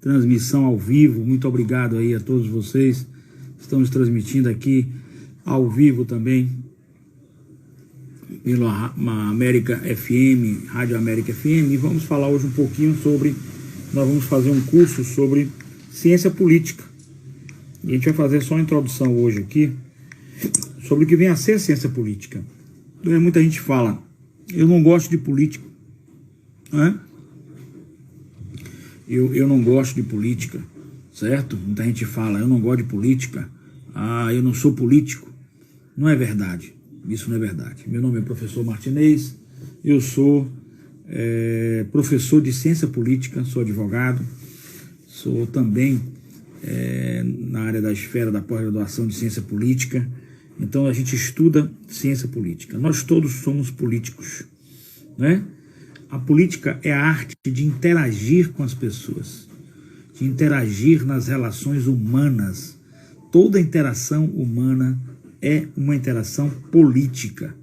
transmissão ao vivo. Muito obrigado aí a todos vocês. Estamos transmitindo aqui ao vivo também pela América FM, Rádio América FM, e vamos falar hoje um pouquinho sobre, nós vamos fazer um curso sobre ciência política. E a gente vai fazer só uma introdução hoje aqui sobre o que vem a ser ciência política. Muita gente fala, eu não gosto de político, né? Eu não gosto de política, certo? Muita gente fala, eu não gosto de política, eu não sou político. Não é verdade, isso não é verdade. Meu nome é professor Martinez, eu sou professor de ciência política, sou advogado, sou também na área da esfera da pós-graduação de ciência política. Então a gente estuda ciência política. Nós todos somos políticos, né? A política é a arte de interagir com as pessoas, de interagir nas relações humanas. Toda interação humana é uma interação política.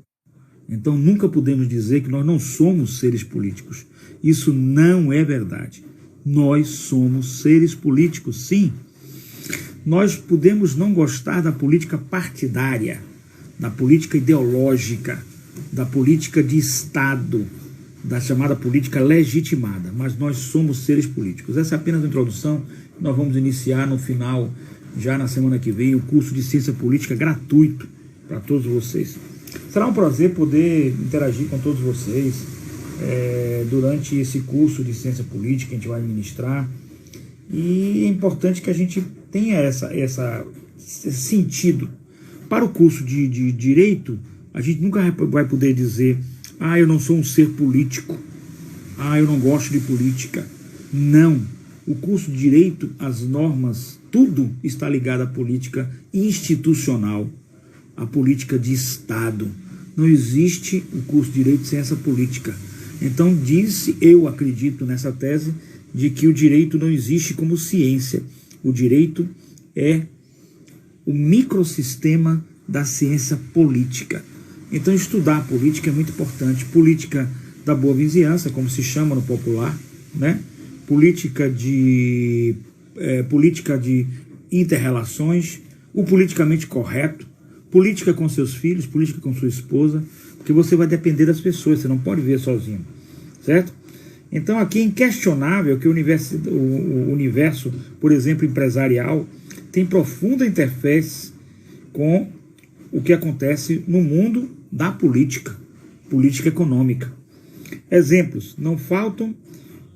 Então nunca podemos dizer que nós não somos seres políticos. Isso não é verdade. Nós somos seres políticos, sim. Nós podemos não gostar da política partidária, da política ideológica, da política de Estado, da chamada política legitimada, mas nós somos seres políticos. Essa é apenas a introdução. Nós vamos iniciar no final, já na semana que vem, o curso de ciência política gratuito para todos vocês. Será um prazer poder interagir com todos vocês durante esse curso de ciência política que a gente vai ministrar. E é importante que a gente tenha esse sentido. Para o curso de Direito, a gente nunca vai poder dizer, eu não sou um ser político, eu não gosto de política. Não. O curso de Direito, as normas, tudo está ligado à política institucional, à política de Estado. Não existe o curso de Direito sem essa política. Então, eu acredito nessa tese de que o direito não existe como ciência. O direito é o microsistema da ciência política. Então, estudar a política é muito importante. Política da boa vizinhança, como se chama no popular, né? Política de inter-relações, o politicamente correto, política com seus filhos, política com sua esposa, porque você vai depender das pessoas, você não pode viver sozinho, certo? Então, aqui é inquestionável que o universo, por exemplo, empresarial, tem profunda interface com o que acontece no mundo da política econômica. Exemplos não faltam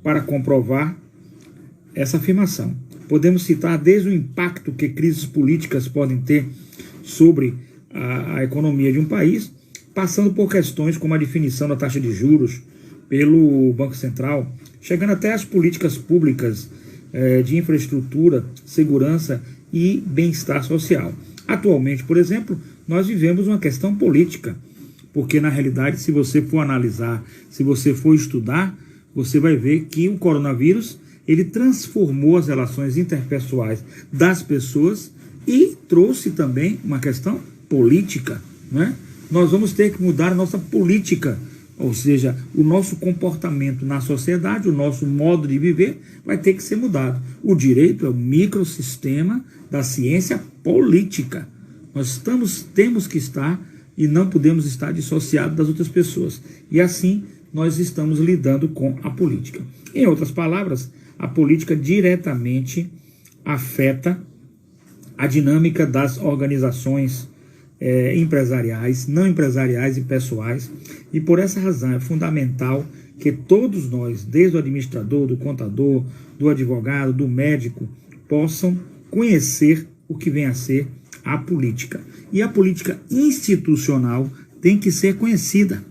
para comprovar essa afirmação. Podemos citar desde o impacto que crises políticas podem ter sobre a economia de um país, passando por questões como a definição da taxa de juros pelo Banco Central, chegando até as políticas públicas de infraestrutura, segurança e bem-estar social. Atualmente, por exemplo, nós vivemos uma questão política, porque na realidade, se você for analisar, se você for estudar, você vai ver que o coronavírus, ele transformou as relações interpessoais das pessoas e trouxe também uma questão política, né? Nós vamos ter que mudar a nossa política, ou seja, o nosso comportamento na sociedade, o nosso modo de viver vai ter que ser mudado. O direito é o microsistema da ciência política. Nós temos que estar e não podemos estar dissociados das outras pessoas. E assim nós estamos lidando com a política. Em outras palavras, a política diretamente afeta a dinâmica das organizações empresariais, não empresariais e pessoais, e por essa razão é fundamental que todos nós, desde o administrador, do contador, do advogado, do médico, possam conhecer o que vem a ser a política. E a política institucional tem que ser conhecida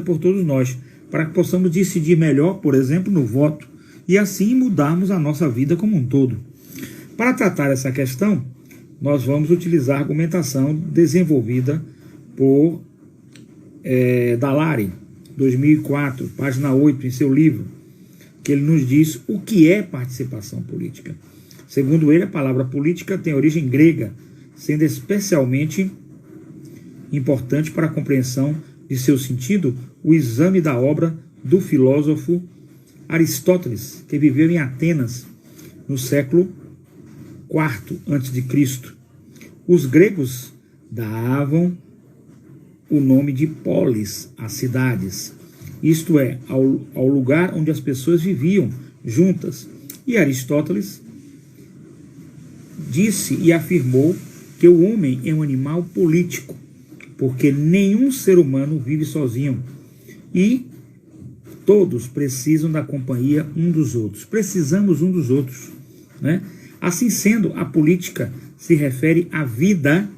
por todos nós, para que possamos decidir melhor, por exemplo, no voto, e assim mudarmos a nossa vida como um todo. Para tratar essa questão, nós vamos utilizar a argumentação desenvolvida por Dallaire, 2004, página 8, em seu livro, que ele nos diz o que é participação política. Segundo ele, a palavra política tem origem grega, sendo especialmente importante para a compreensão de seu sentido o exame da obra do filósofo Aristóteles, que viveu em Atenas no século IV a.C. Os gregos davam o nome de polis às cidades, isto é, ao lugar onde as pessoas viviam juntas. E Aristóteles disse e afirmou que o homem é um animal político, porque nenhum ser humano vive sozinho e todos precisam da companhia um dos outros. Precisamos um dos outros, né? Assim sendo, a política se refere à vida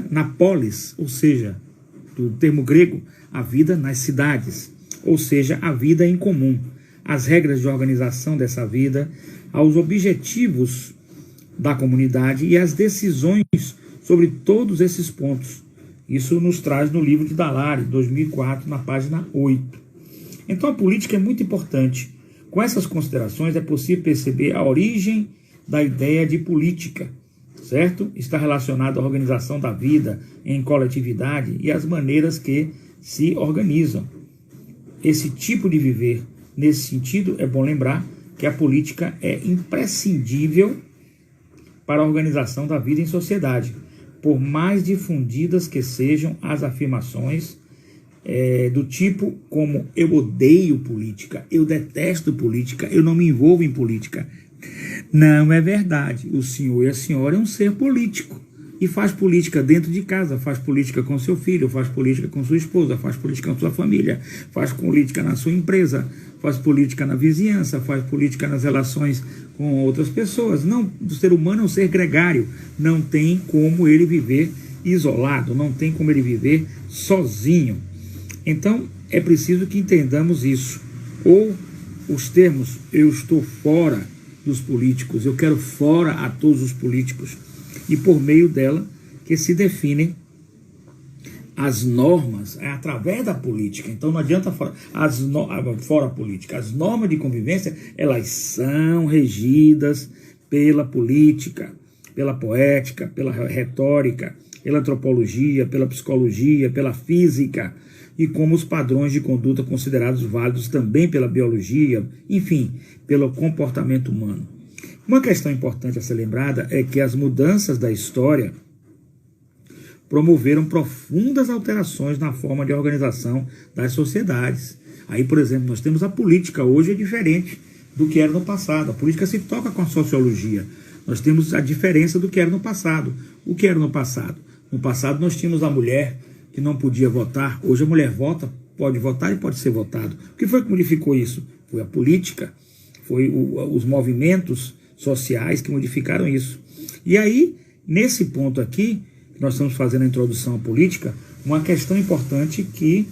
na polis, ou seja, do termo grego, a vida nas cidades, ou seja, a vida em comum, as regras de organização dessa vida, aos objetivos da comunidade e as decisões sobre todos esses pontos. Isso nos traz no livro de Dallaire, 2004, na página 8. Então a política é muito importante. Com essas considerações é possível perceber a origem da ideia de política, certo? Está relacionado à organização da vida em coletividade e às maneiras que se organizam. Esse tipo de viver, nesse sentido, é bom lembrar que a política é imprescindível para a organização da vida em sociedade, por mais difundidas que sejam as afirmações do tipo como eu odeio política, eu detesto política, eu não me envolvo em política. Não é verdade. O senhor e a senhora é um ser político e faz política dentro de casa, faz política com seu filho, faz política com sua esposa, faz política com sua família, faz política na sua empresa, faz política na vizinhança, faz política nas relações com outras pessoas. Não, o ser humano é um ser gregário, não tem como ele viver isolado, não tem como ele viver sozinho. Então, é preciso que entendamos isso. Ou os termos, eu estou fora dos políticos, eu quero fora a todos os políticos, e por meio dela que se definem as normas, através da política. Então não adianta fora a política. As normas de convivência, elas são regidas pela política, pela poética, pela retórica, pela antropologia, pela psicologia, pela física, e como os padrões de conduta considerados válidos também pela biologia, enfim, pelo comportamento humano. Uma questão importante a ser lembrada é que as mudanças da história promoveram profundas alterações na forma de organização das sociedades. Aí, por exemplo, nós temos a política, hoje é diferente do que era no passado. A política se toca com a sociologia. Nós temos a diferença do que era no passado. O que era no passado? No passado nós tínhamos a mulher que não podia votar. Hoje a mulher vota, pode votar e pode ser votado. O que foi que modificou isso? Foi a política, foi os movimentos sociais que modificaram isso. E aí, nesse ponto aqui, nós estamos fazendo a introdução à política, uma questão importante que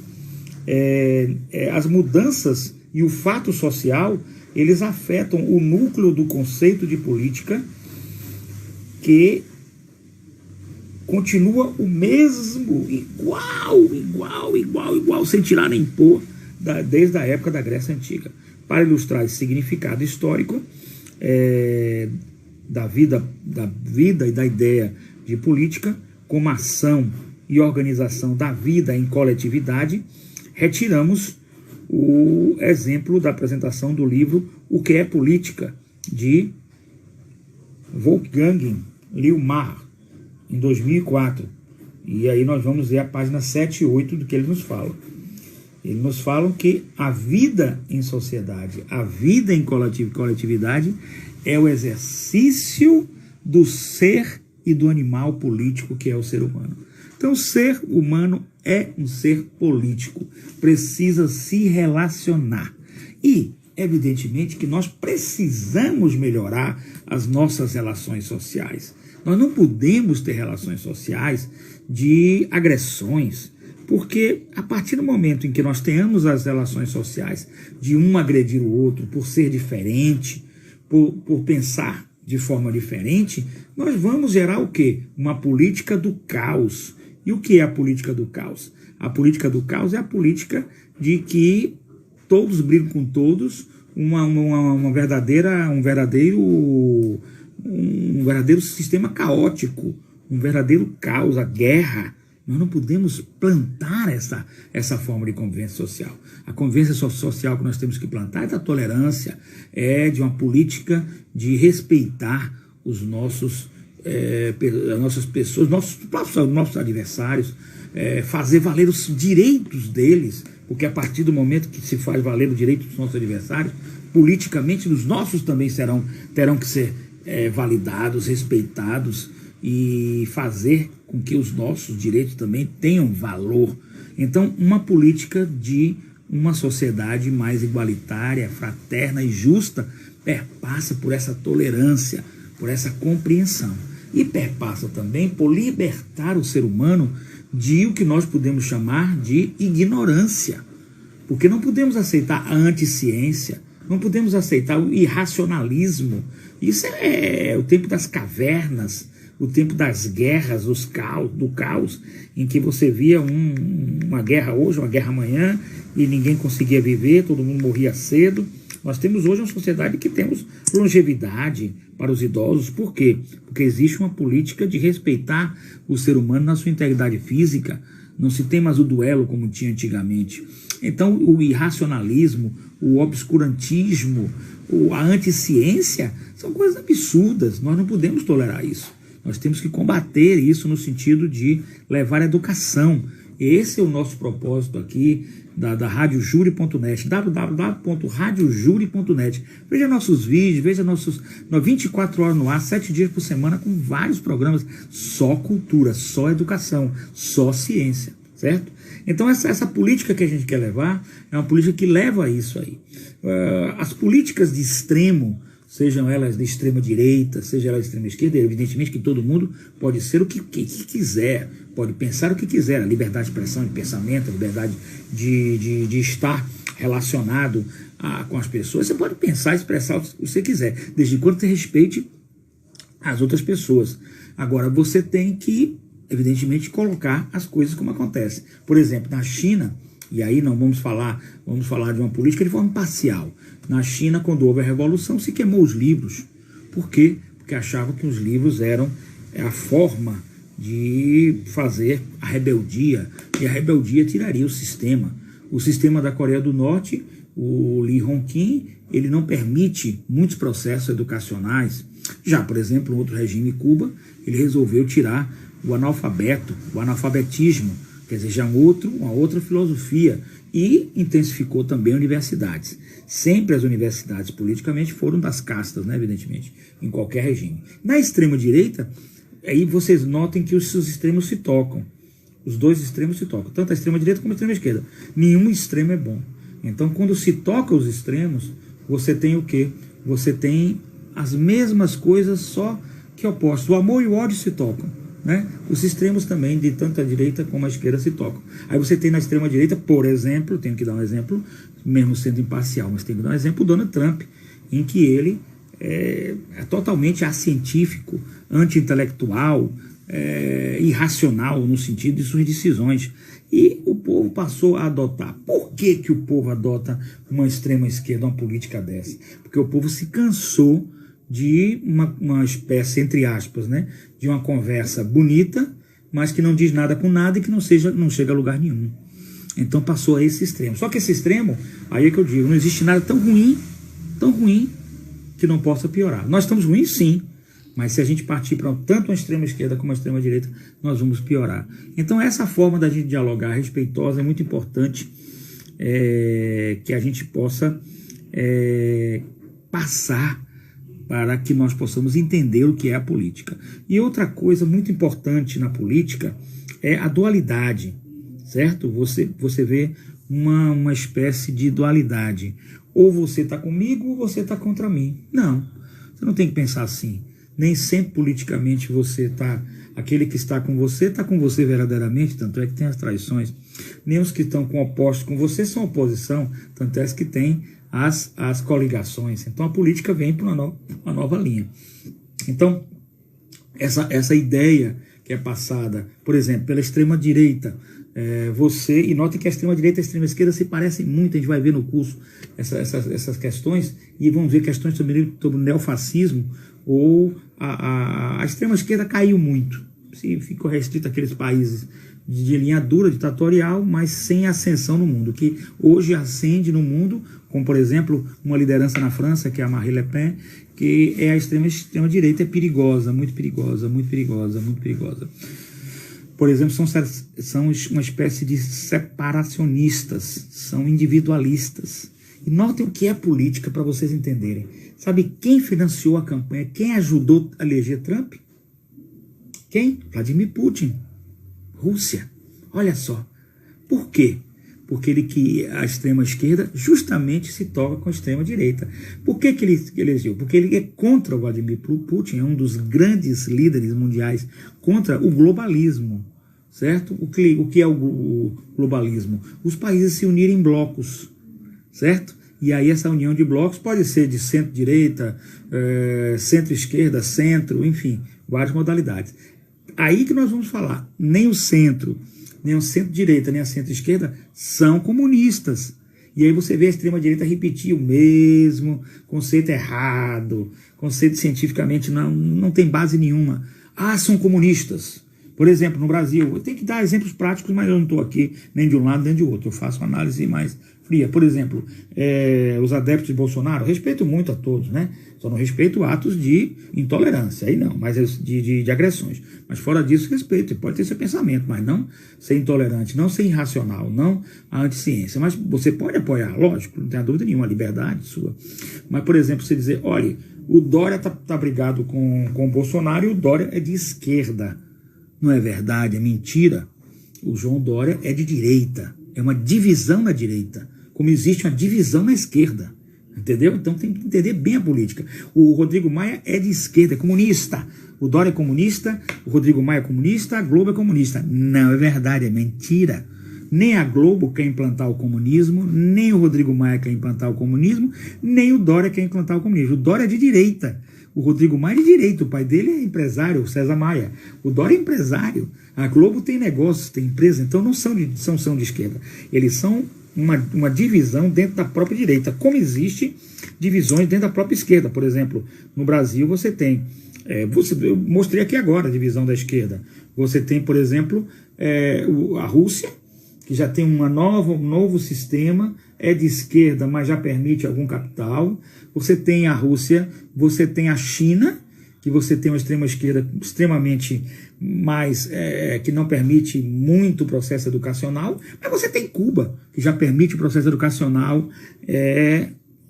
as mudanças e o fato social, eles afetam o núcleo do conceito de política, que continua o mesmo, igual, sem tirar nem pôr, desde a época da Grécia Antiga. Para ilustrar esse significado histórico da vida e da ideia de política, como ação e organização da vida em coletividade, retiramos o exemplo da apresentação do livro O que é Política, de Wolfgang Liumar, em 2004. E aí nós vamos ver a página 7 e 8 do que ele nos fala. Ele nos fala que a vida em sociedade, a vida em coletividade é o exercício do ser e do animal político que é o ser humano. Então o ser humano é um ser político, precisa se relacionar. E, evidentemente, que nós precisamos melhorar as nossas relações sociais. Nós não podemos ter relações sociais de agressões, porque a partir do momento em que nós tenhamos as relações sociais de um agredir o outro por ser diferente, por pensar de forma diferente, nós vamos gerar o quê? Uma política do caos. E o que é a política do caos? A política do caos é a política de que todos brigam com todos, um verdadeiro sistema caótico, um verdadeiro caos, a guerra. Nós não podemos plantar essa forma de convivência social. A convivência social que nós temos que plantar é da tolerância, é de uma política de respeitar as nossas pessoas, nossos adversários, fazer valer os direitos deles, porque a partir do momento que se faz valer o direito dos nossos adversários, politicamente os nossos também terão que ser validados, respeitados, e fazer com que os nossos direitos também tenham valor. Então, uma política de uma sociedade mais igualitária, fraterna e justa perpassa por essa tolerância, por essa compreensão. E perpassa também por libertar o ser humano de o que nós podemos chamar de ignorância. Porque não podemos aceitar a anticiência, não podemos aceitar o irracionalismo. Isso é o tempo das cavernas, o tempo das guerras, do caos, em que você via uma guerra hoje, uma guerra amanhã, e ninguém conseguia viver, todo mundo morria cedo. Nós temos hoje uma sociedade que temos longevidade para os idosos. Por quê? Porque existe uma política de respeitar o ser humano na sua integridade física. Não se tem mais o duelo como tinha antigamente. Então, o irracionalismo, o obscurantismo, a anticiência são coisas absurdas. Nós não podemos tolerar isso. Nós temos que combater isso no sentido de levar a educação. Esse é o nosso propósito aqui da radiojure.net, www.radiojure.net. Veja nossos vídeos, veja nossos 24 horas no ar, 7 dias por semana, com vários programas, só cultura, só educação, só ciência, certo? Então essa política que a gente quer levar é uma política que leva a isso aí. As políticas de extremo, sejam elas de extrema direita, seja elas de extrema esquerda, evidentemente que todo mundo pode ser o que quiser, pode pensar o que quiser, a liberdade de expressão, de pensamento, a liberdade de estar relacionado com as pessoas. Você pode pensar e expressar o que você quiser, desde quando você respeite as outras pessoas. Agora, você tem que, evidentemente, colocar as coisas como acontece. Por exemplo, na China, e aí não vamos falar de uma política de forma parcial. Na China, quando houve a Revolução, se queimou os livros. Por quê? Porque achavam que os livros eram a forma de fazer a rebeldia, e a rebeldia tiraria o sistema. O sistema da Coreia do Norte, o Lee Hong-kim, ele não permite muitos processos educacionais. Já, por exemplo, um outro regime, Cuba, ele resolveu tirar o analfabetismo, quer dizer, já uma outra filosofia, e intensificou também universidades. Sempre as universidades politicamente foram das castas, né, evidentemente, em qualquer regime. Na extrema-direita, aí vocês notem que os extremos se tocam. Os dois extremos se tocam, tanto a extrema-direita como a extrema-esquerda. Nenhum extremo é bom. Então, quando se toca os extremos, você tem o quê? Você tem as mesmas coisas, só que opostos. O amor e o ódio se tocam. Né? Os extremos também, de tanto a direita como a esquerda, se tocam. Aí você tem na extrema-direita, por exemplo, tenho que dar um exemplo, mesmo sendo imparcial, mas tenho que dar um exemplo, o Donald Trump, em que ele é totalmente acientífico, anti-intelectual, irracional no sentido de suas decisões. E o povo passou a adotar. Por que o povo adota uma extrema-esquerda, uma política dessa? Porque o povo se cansou de uma espécie, entre aspas, né, de uma conversa bonita, mas que não diz nada com nada e que não chega a lugar nenhum. Então passou a esse extremo. Só que esse extremo, aí é que eu digo, não existe nada tão ruim, que não possa piorar. Nós estamos ruins, sim, mas se a gente partir para tanto a extrema esquerda como a extrema direita, nós vamos piorar. Então essa forma da gente dialogar respeitosa é muito importante, que a gente possa passar para que nós possamos entender o que é a política. E outra coisa muito importante na política é a dualidade, certo? Você vê uma espécie de dualidade. Ou você está comigo ou você está contra mim. Não, você não tem que pensar assim. Nem sempre politicamente aquele que está com você verdadeiramente, tanto é que tem as traições. Nem os que estão com opostos com você são oposição, tanto é que tem as coligações. Então a política vem para uma nova linha. Então essa ideia que é passada, por exemplo, pela extrema-direita, e notem que a extrema-direita e a extrema-esquerda se parecem muito, a gente vai ver no curso essas questões, e vamos ver questões sobre o neofascismo, ou a extrema-esquerda caiu muito, se ficou restrito àqueles países de linha dura, ditatorial, mas sem ascensão no mundo. O que hoje ascende no mundo, como por exemplo, uma liderança na França, que é a Marine Le Pen, que é a extrema direita, é perigosa, muito perigosa, muito perigosa, muito perigosa. Por exemplo, são uma espécie de separacionistas, são individualistas. E notem o que é política para vocês entenderem. Sabe quem financiou a campanha? Quem ajudou a eleger Trump? Quem? Vladimir Putin. Rússia. Olha só. Por quê? Porque a extrema esquerda justamente se toca com a extrema direita. Por que ele elegeu? Porque ele é contra o Vladimir Putin, é um dos grandes líderes mundiais contra o globalismo, certo? O que é o globalismo? Os países se unirem em blocos, certo? E aí essa união de blocos pode ser de centro-direita, centro-esquerda, centro, enfim, várias modalidades. Aí que nós vamos falar, nem o centro, nem o centro-direita, nem a centro-esquerda são comunistas. E aí você vê a extrema-direita repetir o mesmo conceito errado, conceito cientificamente não tem base nenhuma. Ah, são comunistas. Por exemplo, no Brasil, eu tenho que dar exemplos práticos, mas eu não estou aqui nem de um lado nem de outro. Eu faço uma análise mais fria. Por exemplo, os adeptos de Bolsonaro, respeito muito a todos, né? Só não respeito atos de intolerância, aí não, mas de agressões. Mas fora disso, respeito. Pode ter seu pensamento, mas não ser intolerante, não ser irracional, não a anticiência. Mas você pode apoiar, lógico, não tem dúvida nenhuma, a liberdade sua. Mas, por exemplo, você dizer, olha, o Dória tá brigado com o Bolsonaro e o Dória é de esquerda. Não é verdade, é mentira. O João Dória é de direita. É uma divisão na direita, como existe uma divisão na esquerda. Entendeu? Então tem que entender bem a política. O Rodrigo Maia é de esquerda, é comunista. O Dória é comunista, o Rodrigo Maia é comunista, a Globo é comunista. Não é verdade, é mentira. Nem a Globo quer implantar o comunismo, nem o Rodrigo Maia quer implantar o comunismo, nem o Dória quer implantar o comunismo. O Dória é de direita. O Rodrigo Maia é de direita, o pai dele é empresário, o César Maia. O Dória é empresário. A Globo tem negócios, tem empresa, então não são de esquerda. Eles são uma divisão dentro da própria direita, como existe divisões dentro da própria esquerda. Por exemplo, no Brasil você tem, eu mostrei aqui agora a divisão da esquerda. Você tem, por exemplo, a Rússia, que já tem um novo sistema, é de esquerda, mas já permite algum capital. Você tem a Rússia, você tem a China, que você tem uma extrema esquerda extremamente mais, que não permite muito o processo educacional, mas você tem Cuba, que já permite o processo educacional,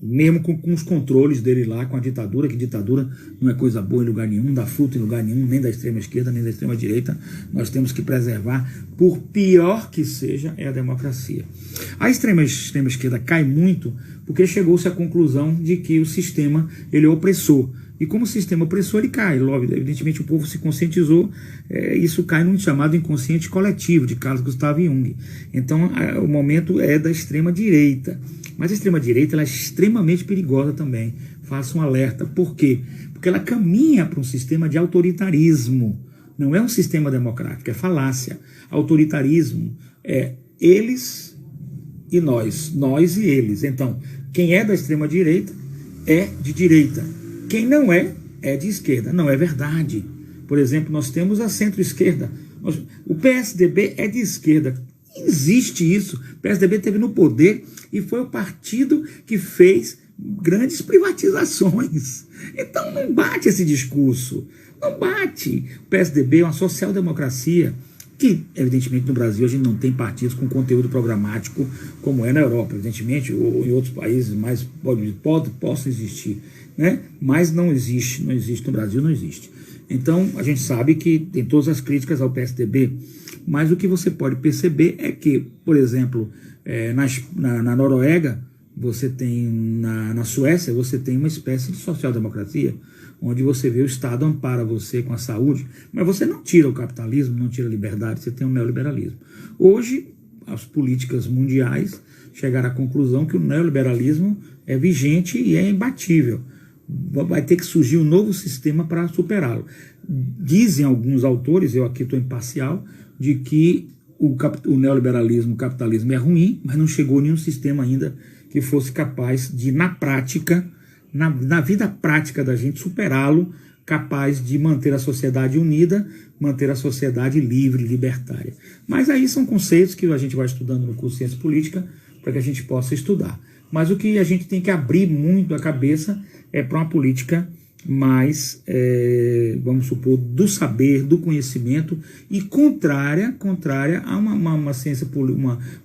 mesmo com os controles dele lá, com a ditadura, que ditadura não é coisa boa em lugar nenhum, não dá fruto em lugar nenhum, nem da extrema esquerda, nem da extrema direita. Nós temos que preservar, por pior que seja, é a democracia. A extrema esquerda cai muito porque chegou-se à conclusão de que o sistema ele é opressor. E como o sistema opressor, ele cai. Logo, evidentemente, o povo se conscientizou, isso cai num chamado inconsciente coletivo, de Carl Gustav Jung. Então, o momento é da extrema-direita. Mas a extrema-direita ela é extremamente perigosa também. Faça um alerta. Por quê? Porque ela caminha para um sistema de autoritarismo. Não é um sistema democrático, é falácia. Autoritarismo é eles e nós e eles. Então, quem é da extrema-direita é de direita. Quem não é de esquerda. Não é verdade. Por exemplo, nós temos a centro-esquerda. O PSDB é de esquerda. Existe isso. O PSDB esteve no poder e foi o partido que fez grandes privatizações. Então não bate esse discurso. Não bate. O PSDB é uma social-democracia que, evidentemente, no Brasil a gente não tem partidos com conteúdo programático como é na Europa, evidentemente, ou em outros países mais possam existir, né? Mas não existe no Brasil, não existe. Então, a gente sabe que tem todas as críticas ao PSDB, mas o que você pode perceber é que, por exemplo, na Noruega, você tem, na Suécia, você tem uma espécie de social-democracia, onde você vê o Estado ampara você com a saúde, mas você não tira o capitalismo, não tira a liberdade, você tem o neoliberalismo. Hoje, as políticas mundiais chegaram à conclusão que o neoliberalismo é vigente e é imbatível. Vai ter que surgir um novo sistema para superá-lo. Dizem alguns autores, eu aqui estou imparcial, de que o neoliberalismo, o capitalismo é ruim, mas não chegou nenhum sistema ainda que fosse capaz de, na prática, na vida prática da gente, superá-lo, capaz de manter a sociedade unida, manter a sociedade livre, libertária. Mas aí são conceitos que a gente vai estudando no curso de Ciência Política para que a gente possa estudar. Mas o que a gente tem que abrir muito a cabeça é para uma política mais, vamos supor, do saber, do conhecimento e contrária a uma ciência,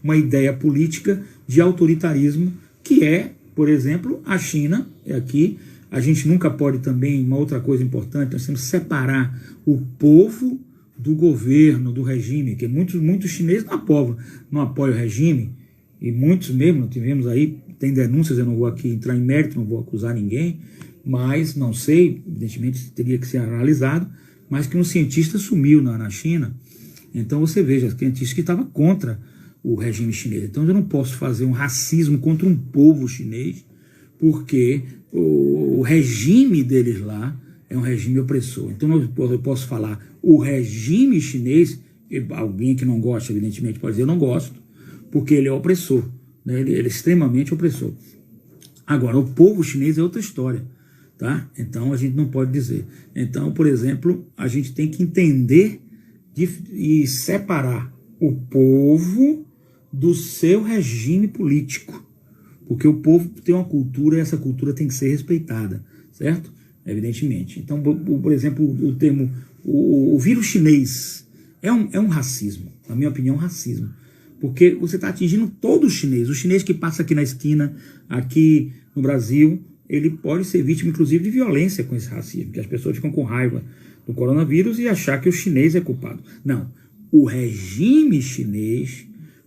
uma ideia política de autoritarismo, que é, por exemplo, a China. Aqui a gente nunca pode também, uma outra coisa importante, nós temos que separar o povo do governo, do regime, que muitos chineses não apoiam o regime, e muitos mesmo, tivemos aí, tem denúncias, eu não vou aqui entrar em mérito, não vou acusar ninguém, mas não sei, evidentemente teria que ser analisado, mas que um cientista sumiu na China. Então você veja, cientista que estava contra o regime chinês. Então eu não posso fazer um racismo contra um povo chinês, porque o regime deles lá é um regime opressor. Então eu posso falar o regime chinês, alguém que não gosta, evidentemente, pode dizer eu não gosto, porque ele é opressor, né? Ele é extremamente opressor. Agora, o povo chinês é outra história, tá? Então a gente não pode dizer. Então, por exemplo, a gente tem que entender e separar o povo do seu regime político, porque o povo tem uma cultura e essa cultura tem que ser respeitada, certo? Evidentemente. Então, por exemplo, o termo, o vírus chinês é um racismo, na minha opinião, um racismo, porque você está atingindo todo o chinês que passa aqui na esquina, aqui no Brasil, ele pode ser vítima, inclusive, de violência com esse racismo, que as pessoas ficam com raiva do coronavírus e achar que o chinês é culpado. Não, o regime chinês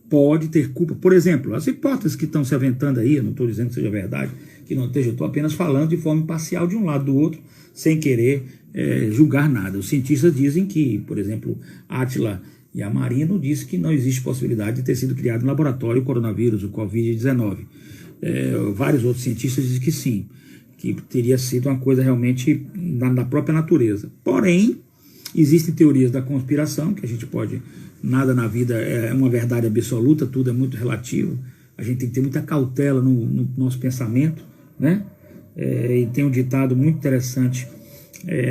pode ter culpa. Por exemplo, as hipóteses que estão se aventando aí, eu não estou dizendo que seja verdade, que não esteja, eu estou apenas falando de forma imparcial de um lado do outro, sem querer julgar nada. Os cientistas dizem que, por exemplo, Átila Yamarino disse que não existe possibilidade de ter sido criado em laboratório o coronavírus, o Covid-19. Vários outros cientistas dizem que sim, que teria sido uma coisa realmente da própria natureza. Porém, existem teorias da conspiração, que a gente pode... Nada na vida é uma verdade absoluta, tudo é muito relativo. A gente tem que ter muita cautela no nosso pensamento, né? E tem um ditado muito interessante: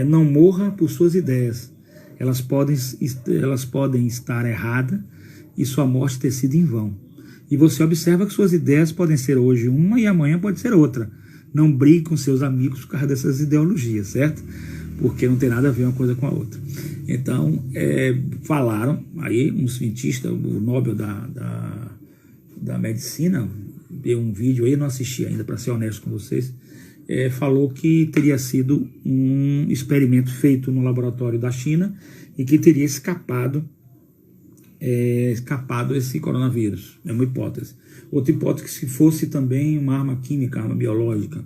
não morra por suas ideias. Elas podem estar erradas e sua morte ter sido em vão. E você observa que suas ideias podem ser hoje uma e amanhã pode ser outra. Não brigue com seus amigos por causa dessas ideologias, certo? Porque não tem nada a ver uma coisa com a outra. Então, falaram aí, um cientista, o Nobel da Medicina, deu um vídeo aí, não assisti ainda, para ser honesto com vocês, falou que teria sido um experimento feito no laboratório da China e que teria escapado esse coronavírus. É uma hipótese. Outra hipótese, que se fosse também uma arma química, arma biológica,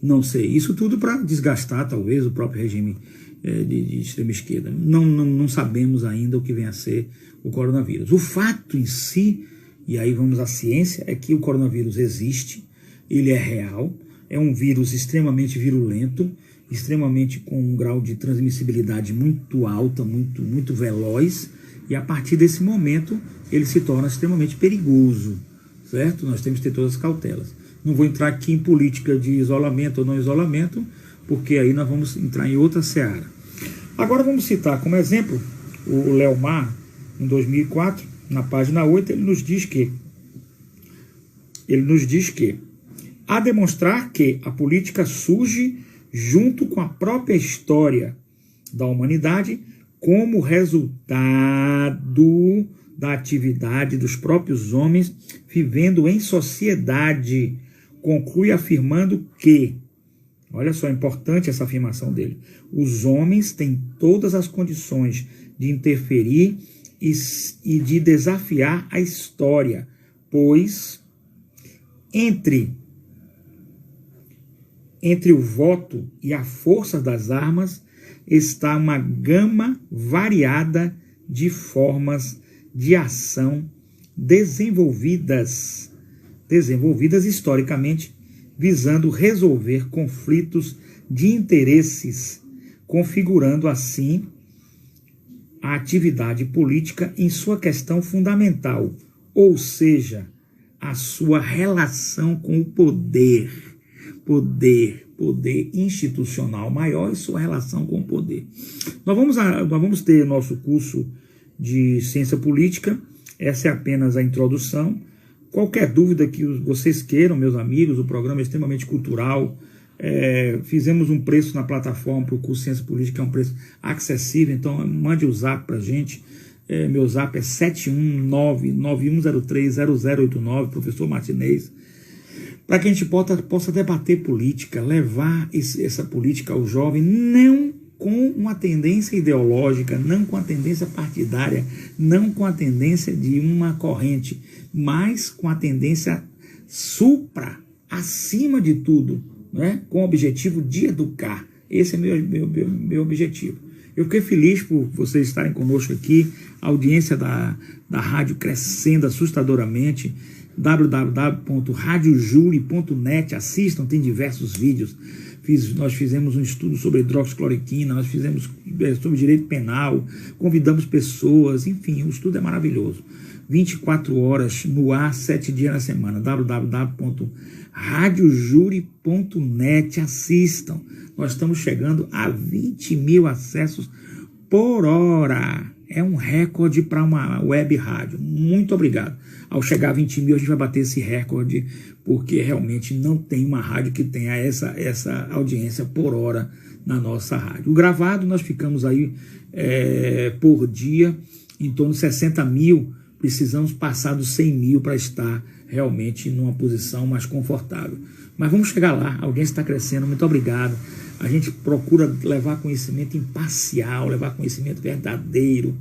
não sei. Isso tudo para desgastar, talvez, o próprio regime de extrema esquerda. Não sabemos ainda o que vem a ser o coronavírus. O fato em si, e aí vamos à ciência, é que o coronavírus existe, ele é real, é um vírus extremamente virulento, extremamente com um grau de transmissibilidade muito alta, muito veloz, e a partir desse momento ele se torna extremamente perigoso, certo? Nós temos que ter todas as cautelas. Não vou entrar aqui em política de isolamento ou não isolamento, porque aí nós vamos entrar em outra seara. Agora vamos citar como exemplo o Leomar, em 2004, na página 8, ele nos diz que a demonstrar que a política surge junto com a própria história da humanidade como resultado da atividade dos próprios homens vivendo em sociedade. Conclui afirmando que, olha só, é importante essa afirmação dele, os homens têm todas as condições de interferir e de desafiar a história, pois entre o voto e a força das armas está uma gama variada de formas de ação desenvolvidas historicamente, visando resolver conflitos de interesses, configurando assim a atividade política em sua questão fundamental, ou seja, a sua relação com o poder. poder institucional maior e sua relação com o poder. Nós vamos ter nosso curso de ciência política, essa é apenas a introdução. Qualquer dúvida que vocês queiram, meus amigos, o programa é extremamente cultural. Fizemos um preço na plataforma para o curso de ciência política, que é um preço acessível, então mande o zap para a gente. Meu zap é 719-9103-0089, professor Martinez, para que a gente possa debater política, levar essa política ao jovem, não com uma tendência ideológica, não com a tendência partidária, não com a tendência de uma corrente, mas com a tendência acima de tudo, né? Com o objetivo de educar. Esse é meu objetivo. Eu fiquei feliz por vocês estarem conosco aqui, a audiência da rádio crescendo assustadoramente, www.radiojure.net, assistam, tem diversos vídeos. Nós fizemos um estudo sobre hidroxicloroquina, nós fizemos sobre direito penal, convidamos pessoas, enfim, o estudo é maravilhoso. 24 horas no ar, 7 dias na semana, www.radiojure.net, assistam. Nós estamos chegando a 20 mil acessos por hora. É um recorde para uma web rádio. Muito obrigado. Ao chegar a 20 mil, a gente vai bater esse recorde, porque realmente não tem uma rádio que tenha essa audiência por hora na nossa rádio. O gravado, nós ficamos aí por dia em torno de 60 mil. Precisamos passar dos 100 mil para estar realmente numa posição mais confortável. Mas vamos chegar lá, a audiência está crescendo, muito obrigado. A gente procura levar conhecimento imparcial, levar conhecimento verdadeiro.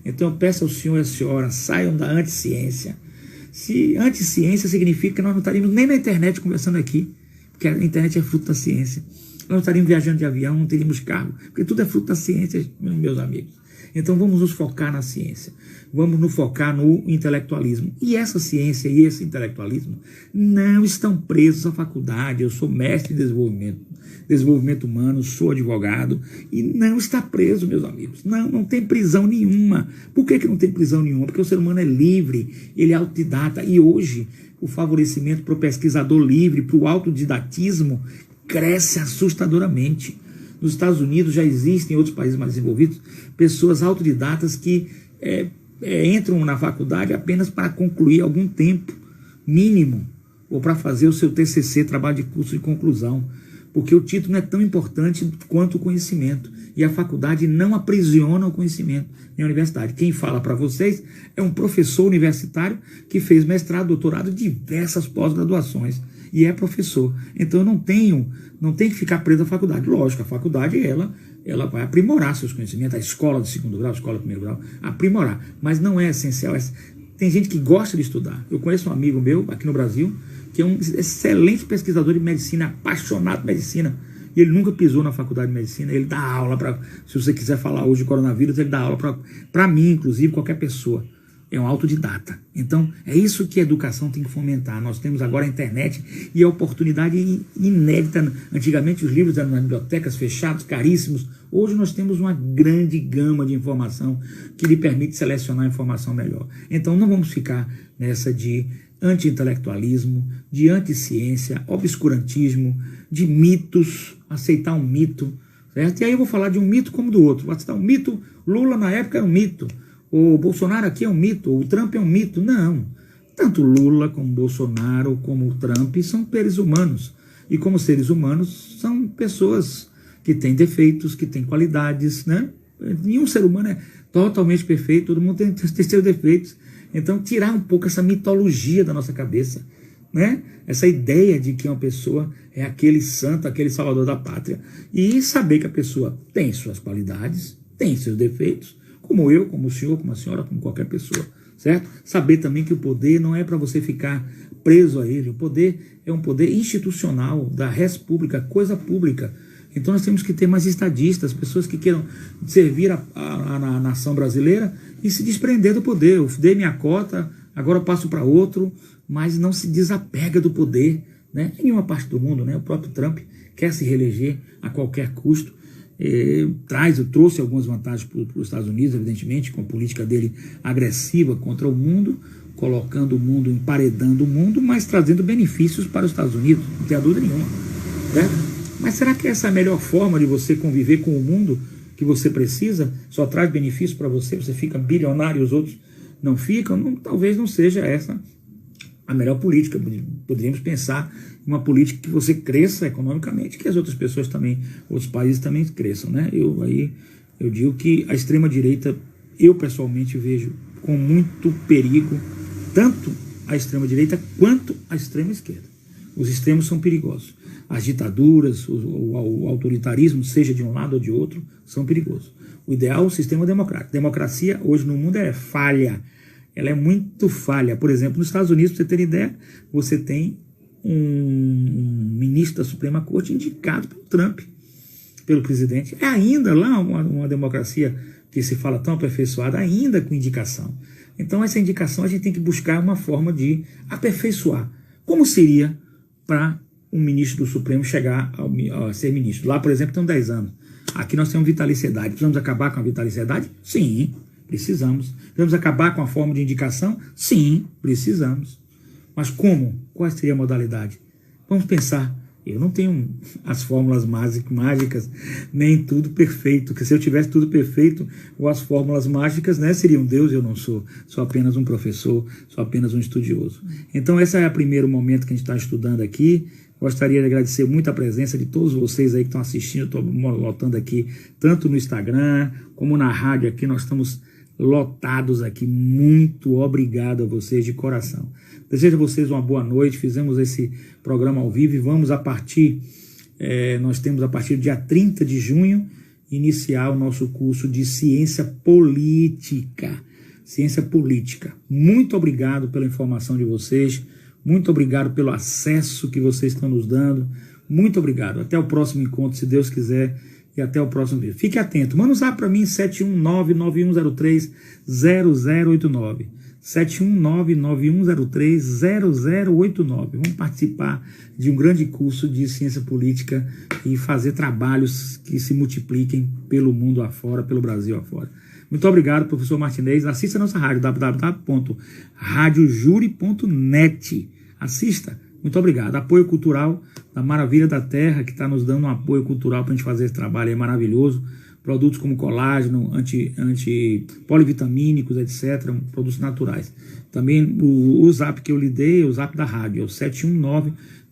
Então eu peço ao senhor e à senhora, saiam da anticiência. Se anticiência significa que nós não estaríamos nem na internet conversando aqui, porque a internet é fruto da ciência. Nós não estaríamos viajando de avião, não teríamos carro, porque tudo é fruto da ciência, meus amigos. Então vamos nos focar na ciência, vamos nos focar no intelectualismo. E essa ciência e esse intelectualismo não estão presos à faculdade. Eu sou mestre em desenvolvimento humano, sou advogado, e não está preso, meus amigos. Não tem prisão nenhuma. Por que não tem prisão nenhuma? Porque o ser humano é livre, ele é autodidata, e hoje o favorecimento para o pesquisador livre, para o autodidatismo, cresce assustadoramente. Nos Estados Unidos já existem, em outros países mais desenvolvidos, pessoas autodidatas que entram na faculdade apenas para concluir algum tempo mínimo, ou para fazer o seu TCC, trabalho de curso de conclusão, porque o título não é tão importante quanto o conhecimento, e a faculdade não aprisiona o conhecimento na universidade. Quem fala para vocês é um professor universitário que fez mestrado, doutorado, diversas pós-graduações, e é professor. Então eu não tenho que ficar preso à faculdade. Lógico, a faculdade ela vai aprimorar seus conhecimentos, a escola de segundo grau, a escola de primeiro grau, aprimorar, mas não é essencial. Tem gente que gosta de estudar. Eu conheço um amigo meu aqui no Brasil, que é um excelente pesquisador de medicina, apaixonado por medicina, e ele nunca pisou na faculdade de medicina. Ele dá aula se você quiser falar hoje de coronavírus, ele dá aula para mim, inclusive, qualquer pessoa. É um autodidata. Então, é isso que a educação tem que fomentar. Nós temos agora a internet e a oportunidade inédita. Antigamente os livros eram nas bibliotecas fechados, caríssimos. Hoje nós temos uma grande gama de informação que lhe permite selecionar a informação melhor. Então, não vamos ficar nessa de anti-intelectualismo, de anti-ciência, obscurantismo, de mitos, aceitar um mito, certo? E aí eu vou falar de um mito como do outro. Vou aceitar um mito, Lula na época era um mito. O Bolsonaro aqui é um mito, o Trump é um mito. Não. Tanto Lula como Bolsonaro como o Trump são seres humanos. E como seres humanos são pessoas que têm defeitos, que têm qualidades, né? Nenhum ser humano é totalmente perfeito, todo mundo tem seus defeitos. Então tirar um pouco essa mitologia da nossa cabeça, né? Essa ideia de que uma pessoa é aquele santo, aquele salvador da pátria. E saber que a pessoa tem suas qualidades, tem seus defeitos, como eu, como o senhor, como a senhora, como qualquer pessoa, certo? Saber também que o poder não é para você ficar preso a ele. O poder é um poder institucional, da res pública, coisa pública. Então nós temos que ter mais estadistas, pessoas que queiram servir a nação brasileira e se desprender do poder. Eu dei minha cota, agora eu passo para outro, mas não se desapega do poder, né? Em nenhuma parte do mundo, né? O próprio Trump quer se reeleger a qualquer custo. Trouxe algumas vantagens para os Estados Unidos, evidentemente, com a política dele agressiva contra o mundo, colocando o mundo, emparedando o mundo, mas trazendo benefícios para os Estados Unidos, não tem dúvida nenhuma. certo? Mas será que essa é a melhor forma de você conviver com o mundo que você precisa? Só traz benefício para você, você fica bilionário e os outros não ficam? Não, talvez não seja essa a melhor política. Poderíamos pensar em uma política que você cresça economicamente, que as outras pessoas também, outros países também cresçam, né? Eu digo que a extrema-direita, eu pessoalmente vejo com muito perigo, tanto a extrema-direita quanto a extrema-esquerda. Os extremos são perigosos. As ditaduras, o autoritarismo, seja de um lado ou de outro, são perigosos. O ideal é o sistema democrático. Democracia hoje no mundo é falha. Ela é muito falha. Por exemplo, nos Estados Unidos, para você ter ideia, você tem um ministro da Suprema Corte indicado pelo Trump, pelo presidente. É ainda lá uma democracia que se fala tão aperfeiçoada, ainda com indicação. Então essa indicação a gente tem que buscar uma forma de aperfeiçoar. Como seria para um ministro do Supremo chegar a ser ministro? Lá, por exemplo, tem 10 anos. Aqui nós temos vitaliciedade. Precisamos acabar com a vitaliciedade? Sim, precisamos. Precisamos acabar com a forma de indicação? Sim, precisamos. Mas como? Qual seria a modalidade? Vamos pensar. Eu não tenho as fórmulas mágicas, nem tudo perfeito, porque se eu tivesse tudo perfeito, ou as fórmulas mágicas, né, seria um Deus, eu não sou apenas um professor, sou apenas um estudioso. Então esse é o primeiro momento que a gente está estudando aqui. Gostaria de agradecer muito a presença de todos vocês aí que estão assistindo. Estou lotando aqui, tanto no Instagram, como na rádio aqui, nós estamos lotados aqui. Muito obrigado a vocês de coração. Desejo a vocês uma boa noite. Fizemos esse programa ao vivo e vamos nós temos a partir do dia 30 de junho iniciar o nosso curso de Ciência Política. Ciência Política. Muito obrigado pela informação de vocês. Muito obrigado pelo acesso que vocês estão nos dando. Muito obrigado. Até o próximo encontro, se Deus quiser. E até o próximo vídeo. Fique atento. Manda um zap para mim, 719-9103-0089. 719-9103-0089. Vamos participar de um grande curso de ciência política e fazer trabalhos que se multipliquem pelo mundo afora, pelo Brasil afora. Muito obrigado, professor Martinez. Assista a nossa rádio, www.radiojure.net. Assista. Muito obrigado. Apoio cultural da Maravilha da Terra, que está nos dando um apoio cultural para a gente fazer esse trabalho aí maravilhoso. Produtos como colágeno, polivitamínicos, etc. Produtos naturais. Também o zap que eu lhe dei é o zap da rádio, é o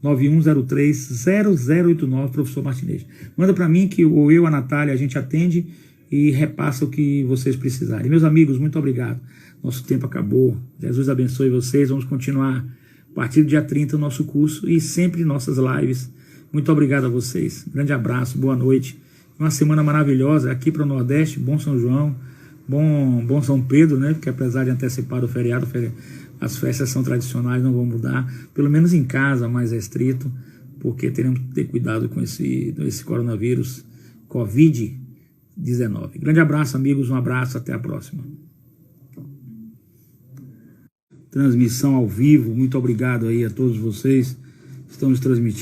719-9103-0089, professor Martinez. Manda para mim que ou eu, a Natália, a gente atende e repassa o que vocês precisarem. Meus amigos, muito obrigado. Nosso tempo acabou. Jesus abençoe vocês. Vamos continuar a partir do dia 30 o nosso curso e sempre nossas lives. Muito obrigado a vocês. Grande abraço, boa noite. Uma semana maravilhosa aqui para o Nordeste. Bom São João, bom São Pedro, né? Porque apesar de antecipar o feriado, as festas são tradicionais, não vão mudar. Pelo menos em casa, mais restrito, porque teremos que ter cuidado com esse coronavírus, Covid-19. Grande abraço, amigos. Um abraço, até a próxima. Transmissão ao vivo. Muito obrigado aí a todos vocês que estão nos transmitindo.